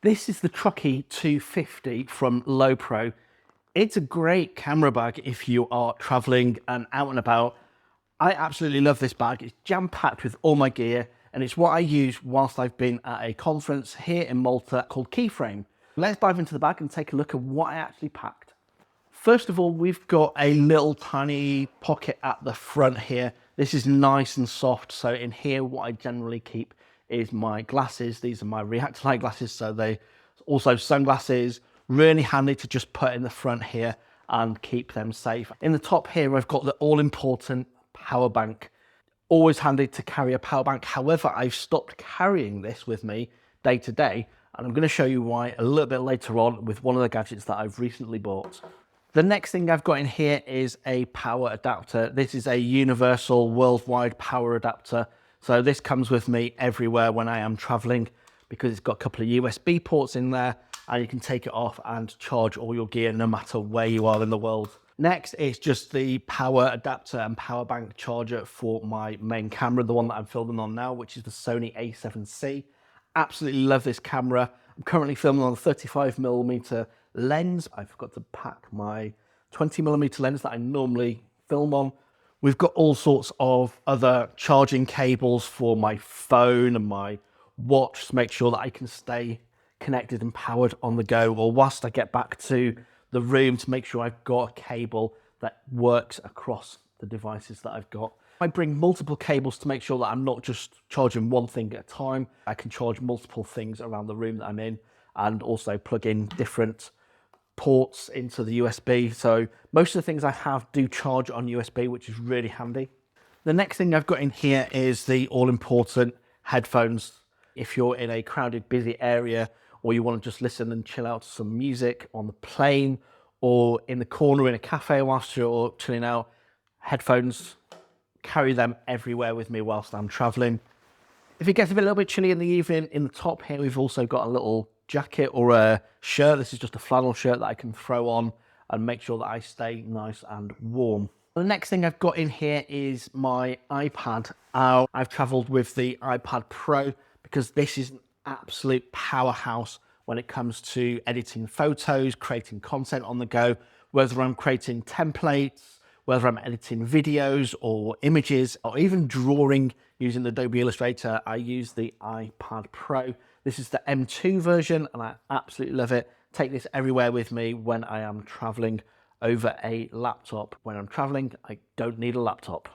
This is the Truckee 250 from Lowepro. It's a great camera bag if you are traveling and out and about. I absolutely love this bag. It's jam-packed with all my gear, and it's what I use whilst I've been at a conference here in Malta called Keyframe. Let's dive into the bag and take a look at what I actually packed. First of all, we've got a little tiny pocket at the front here. This is nice and soft. So in here, what I generally keep is my glasses. These are my reactor light glasses. So they also sunglasses, really handy to just put in the front here and keep them safe. In the top here, I've got the all important power bank. Always handy to carry a power bank. However, I've stopped carrying this with me day to day. And I'm going to show you why a little bit later on with one of the gadgets that I've recently bought. The next thing I've got in here is a power adapter. This is a universal worldwide power adapter. So this comes with me everywhere when I am traveling because it's got a couple of USB ports in there and you can take it off and charge all your gear no matter where you are in the world. Next is just the power adapter and power bank charger for my main camera, the one that I'm filming on now, which is the Sony a7C. Absolutely love this camera. I'm currently filming on a 35mm lens. I forgot to pack my 20mm lens that I normally film on. We've got all sorts of other charging cables for my phone and my watch to make sure that I can stay connected and powered on the go, or whilst I get back to the room to make sure I've got a cable that works across the devices that I've got. I bring multiple cables to make sure that I'm not just charging one thing at a time. I can charge multiple things around the room that I'm in and also plug in different ports into the USB. So most of the things I have do charge on USB, which is really handy. The next thing I've got in here is the all-important headphones. If you're in a crowded, busy area, or you want to just listen and chill out to some music on the plane or in the corner in a cafe whilst you're chilling out, headphones, carry them everywhere with me whilst I'm traveling. If it gets a little bit chilly in the evening, in the top here, we've also got a little jacket or a shirt. This is just a flannel shirt that I can throw on and make sure that I stay nice and warm. The next thing I've got in here is my iPad. I've traveled with the iPad Pro because this is an absolute powerhouse when it comes to editing photos, creating content on the go, whether I'm creating templates, whether I'm editing videos or images, or even drawing using Adobe Illustrator. I use the iPad Pro. This is the M2 version and I absolutely love it. Take this everywhere with me when I am traveling over a laptop. When I'm traveling, I don't need a laptop.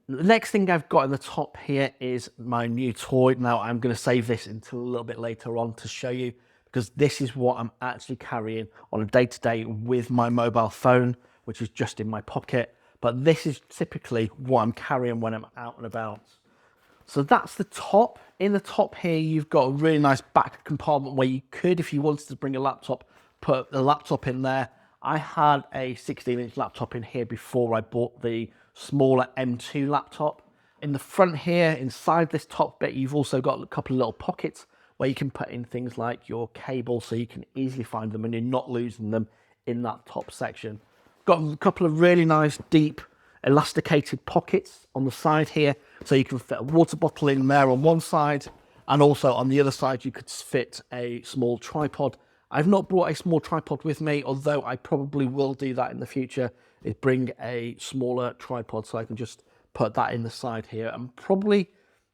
The next thing I've got in the top here is my new toy. Now I'm going to save this until a little bit later on to show you because this is what I'm actually carrying on a day-to-day with my mobile phone, which is just in my pocket. But this is typically what I'm carrying when I'm out and about. So that's the top. In the top here, you've got a really nice back compartment where you could, if you wanted to bring a laptop, put the laptop in there. I had a 16-inch laptop in here before I bought the smaller M2 laptop. In the front here, inside this top bit, you've also got a couple of little pockets where you can put in things like your cable so you can easily find them and you're not losing them in that top section. Got a couple of really nice deep elasticated pockets on the side here, so you can fit a water bottle in there on one side, and also on the other side you could fit a small tripod. I've not brought a small tripod with me, although I probably will do that in the future, is bring a smaller tripod so I can just put that in the side here, and probably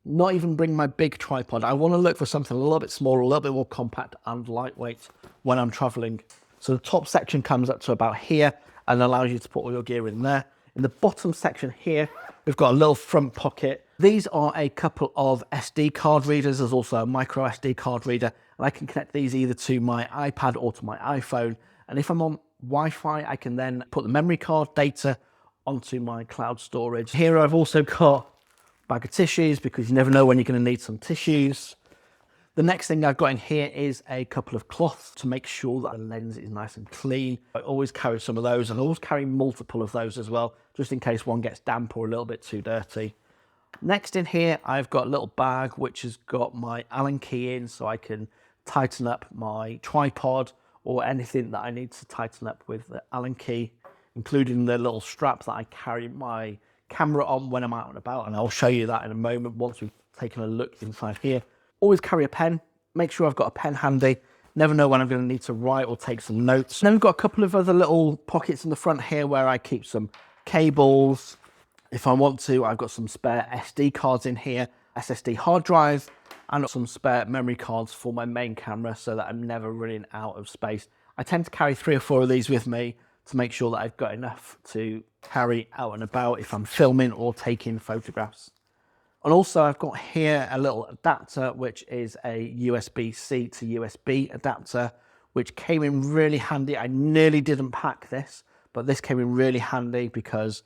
not even bring my big tripod. I want to look for something a little bit smaller, a little bit more compact and lightweight when I'm traveling. So the top section comes up to about here and allows you to put all your gear in there. In the bottom section here, we've got a little front pocket. These are a couple of SD card readers. There's also a micro SD card reader, and I can connect these either to my iPad or to my iPhone. And if I'm on Wi-Fi, I can then put the memory card data onto my cloud storage. Here I've also got a bag of tissues because you never know when you're going to need some tissues. The next thing I've got in here is a couple of cloths to make sure that the lens is nice and clean. I always carry some of those, and I always carry multiple of those as well, just in case one gets damp or a little bit too dirty. Next in here, I've got a little bag which has got my Allen key in so I can tighten up my tripod or anything that I need to tighten up with the Allen key, including the little strap that I carry my camera on when I'm out and about, and I'll show you that in a moment once we've taken a look inside here. Always carry a pen. Make sure I've got a pen handy Never know when I'm going to need to write or take some notes. And then we've got a couple of other little pockets in the front here where I keep some cables. If I want to, I've got some spare SD cards in here, SSD hard drives, and some spare memory cards for my main camera so that I'm never running out of space. I tend to carry 3 or 4 of these with me to make sure that I've got enough to carry out and about if I'm filming or taking photographs. And also I've got here a little adapter, which is a USB-C to USB adapter, which came in really handy. I nearly didn't pack this, but this came in really handy because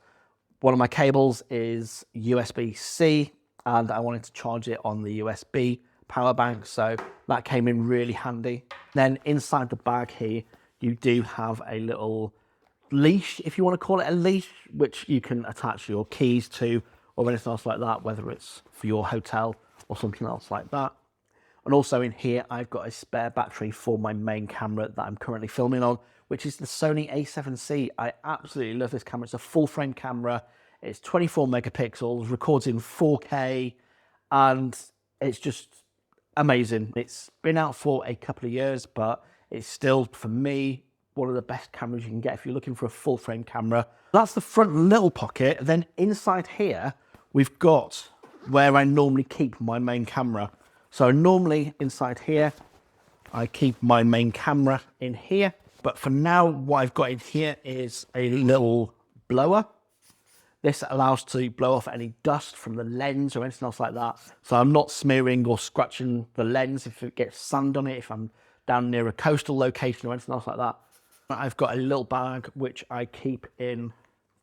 one of my cables is USB-C and I wanted to charge it on the USB power bank. So that came in really handy. Then inside the bag here, you do have a little leash, if you want to call it a leash, which you can attach your keys to or anything else like that, whether it's for your hotel or something else like that. And also in here, I've got a spare battery for my main camera that I'm currently filming on, which is the Sony a7C. I absolutely love this camera. It's a full frame camera. It's 24 megapixels, records in 4K, and it's just amazing. It's been out for a couple of years, but it's still, for me, one of the best cameras you can get if you're looking for a full frame camera. That's the front little pocket. Then inside here, we've got where I normally keep my main camera. So normally inside here, I keep my main camera in here. But for now, what I've got in here is a little blower. This allows to blow off any dust from the lens or anything else like that. So I'm not smearing or scratching the lens if it gets sand on it, if I'm down near a coastal location or anything else like that. I've got a little bag which I keep in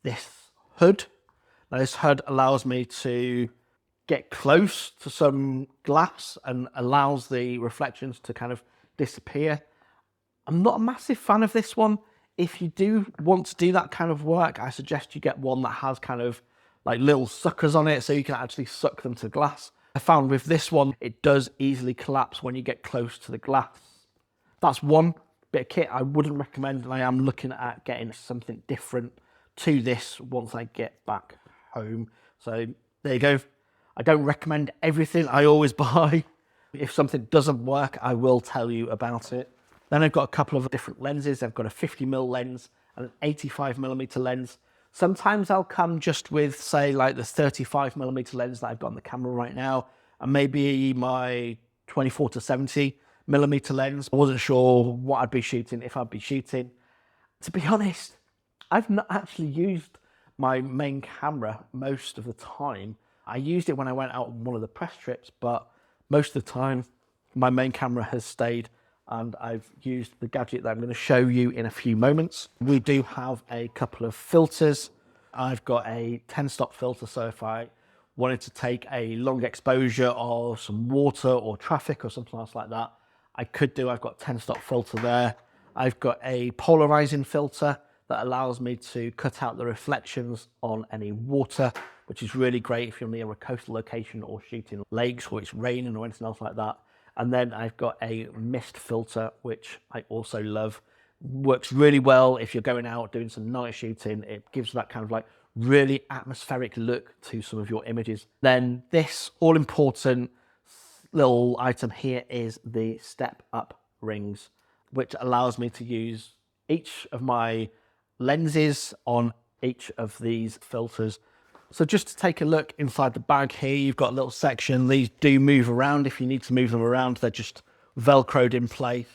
this hood. Now this hood allows me to get close to some glass and allows the reflections to kind of disappear. I'm not a massive fan of this one. If you do want to do that kind of work, I suggest you get one that has kind of like little suckers on it so you can actually suck them to glass. I found with this one, it does easily collapse when you get close to the glass. That's one bit of kit I wouldn't recommend, and I am looking at getting something different to this once I get back home. So there you go. I don't recommend everything I always buy. If something doesn't work, I will tell you about it. Then I've got a couple of different lenses. I've got a 50mm lens and an 85mm lens. Sometimes I'll come just with, say, like the 35mm lens that I've got on the camera right now, and maybe my 24 to 70mm lens. I wasn't sure what I'd be shooting, if I'd be shooting. To be honest, I've not actually used my main camera most of the time. I used it when I went out on one of the press trips, but most of the time my main camera has stayed and I've used the gadget that I'm going to show you in a few moments. We do have a couple of filters. I've got a 10-stop filter, so if I wanted to take a long exposure of some water or traffic or something else like that, I could do. I've got a 10-stop filter there. I've got a polarizing filter that allows me to cut out the reflections on any water, which is really great if you're near a coastal location or shooting lakes or it's raining or anything else like that. And then I've got a mist filter, which I also love. Works really well if you're going out doing some night shooting. It gives that kind of like really atmospheric look to some of your images. Then this all important little item here is the step up rings, which allows me to use each of my lenses on each of these filters. So just to take a look inside the bag here, you've got a little section. These do move around if you need to move them around. They're just Velcroed in place.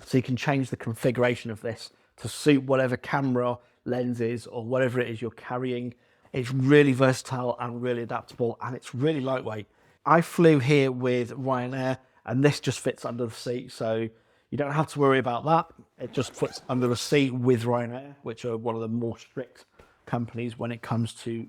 So you can change the configuration of this to suit whatever camera, lenses, or whatever it is you're carrying. It's really versatile and really adaptable, and it's really lightweight. I flew here with Ryanair, and this just fits under the seat, so you don't have to worry about that. It just fits under the seat with Ryanair, which are one of the more strict companies when it comes to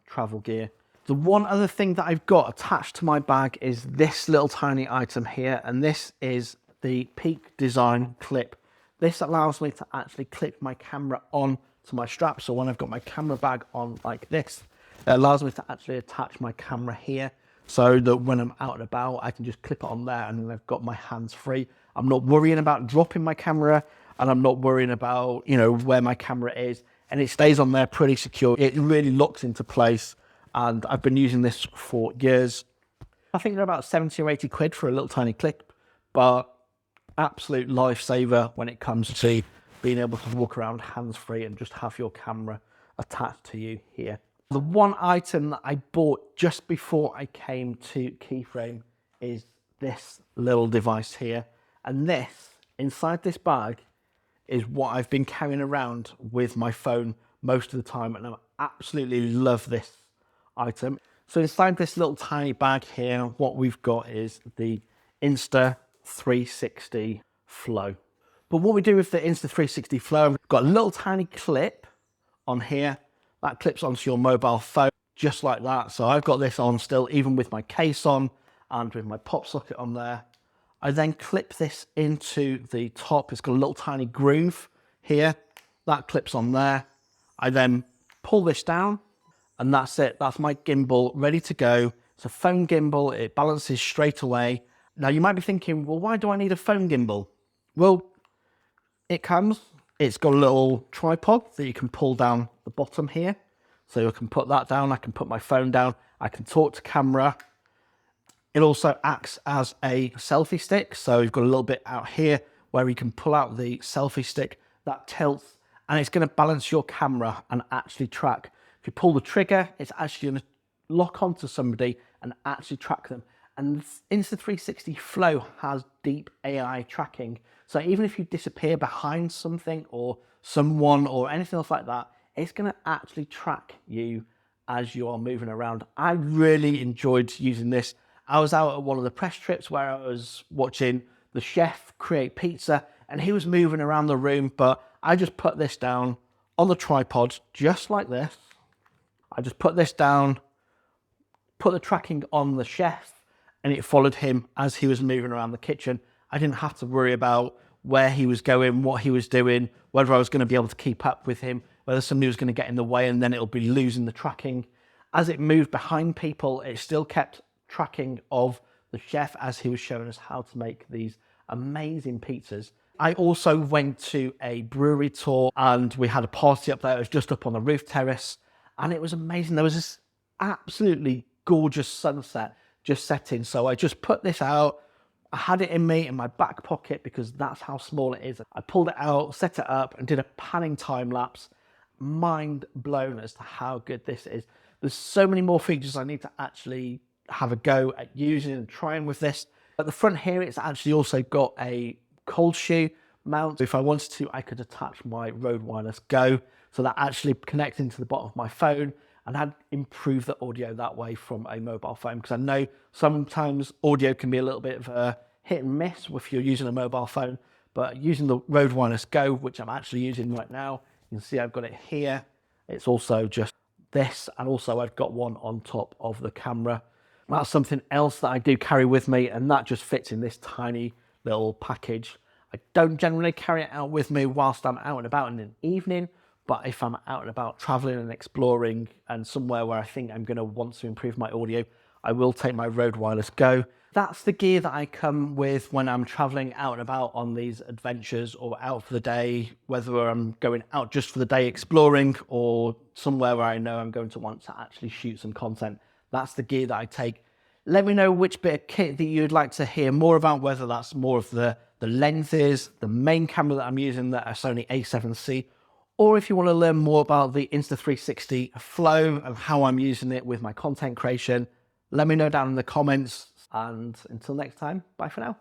travel gear. The one other thing that I've got attached to my bag is this little tiny item here, and this is the Peak Design clip. This allows me to actually clip my camera on to my strap. So when I've got my camera bag on like this, it allows me to actually attach my camera here so that when I'm out and about, I can just clip it on there and then I've got my hands free. I'm not worrying about dropping my camera, and I'm not worrying about, you know, where my camera is, and it stays on there pretty secure. It really locks into place, and I've been using this for years. I think they're about 70 or 80 quid for a little tiny clip, but absolute lifesaver when it comes to being able to walk around hands-free and just have your camera attached to you here. The one item that I bought just before I came to Keyframe is this little device here. And this, inside this bag, is what I've been carrying around with my phone most of the time, and I absolutely love this item. So inside this little tiny bag here, what we've got is the Insta360 Flow. But what we do with the Insta360 Flow, we've got a little tiny clip on here that clips onto your mobile phone, just like that. So I've got this on still, even with my case on and with my pop socket on there. I then clip this into the top. It's got a little tiny groove here that clips on there. I then pull this down, and that's it. That's my gimbal ready to go. It's a phone gimbal. It balances straight away. Now you might be thinking, well, why do I need a phone gimbal? Well, it's got a little tripod that you can pull down the bottom here. So I can put that down. I can put my phone down. I can talk to camera. It also acts as a selfie stick. So you've got a little bit out here where you can pull out the selfie stick that tilts, and it's going to balance your camera and actually track. If you pull the trigger, it's actually going to lock onto somebody and actually track them. And Insta360 Flow has deep AI tracking. So even if you disappear behind something or someone or anything else like that, it's going to actually track you as you are moving around. I really enjoyed using this. I was out at one of the press trips where I was watching the chef create pizza, and he was moving around the room, but I just put this down on the tripod, just like this. I just put this down, put the tracking on the chef, and it followed him as he was moving around the kitchen. I didn't have to worry about where he was going, what he was doing, whether I was going to be able to keep up with him, whether somebody was going to get in the way and then it'll be losing the tracking. As it moved behind people, it still kept tracking of the chef as he was showing us how to make these amazing pizzas. I also went to a brewery tour, and we had a party up there. It was just up on the roof terrace, and it was amazing. There was this absolutely gorgeous sunset just setting. So I just put this out. I had it in my back pocket because that's how small it is. I pulled it out, set it up, and did a panning time lapse. Mind blown as to how good this is. There's so many more features I need to actually have a go at using and trying with this. At the front here, it's actually also got a cold shoe mount. If I wanted to, I could attach my Rode Wireless Go, so that actually connects into the bottom of my phone, and I'd improve the audio that way from a mobile phone, because I know sometimes audio can be a little bit of a hit and miss if you're using a mobile phone. But using the Rode Wireless Go, which I'm actually using right now, you can see I've got it here. It's also just this, and also I've got one on top of the camera. That's something else that I do carry with me, and that just fits in this tiny little package. I don't generally carry it out with me whilst I'm out and about in an evening, but if I'm out and about traveling and exploring and somewhere where I think I'm going to want to improve my audio, I will take my Rode Wireless Go. That's the gear that I come with when I'm traveling out and about on these adventures, or out for the day, whether I'm going out just for the day exploring or somewhere where I know I'm going to want to actually shoot some content. That's the gear that I take. Let me know which bit of kit that you'd like to hear more about, whether that's more of the lenses, the main camera that I'm using, that Sony a7C, or if you want to learn more about the Insta360 Flow and how I'm using it with my content creation. Let me know down in the comments, and until next time, bye for now.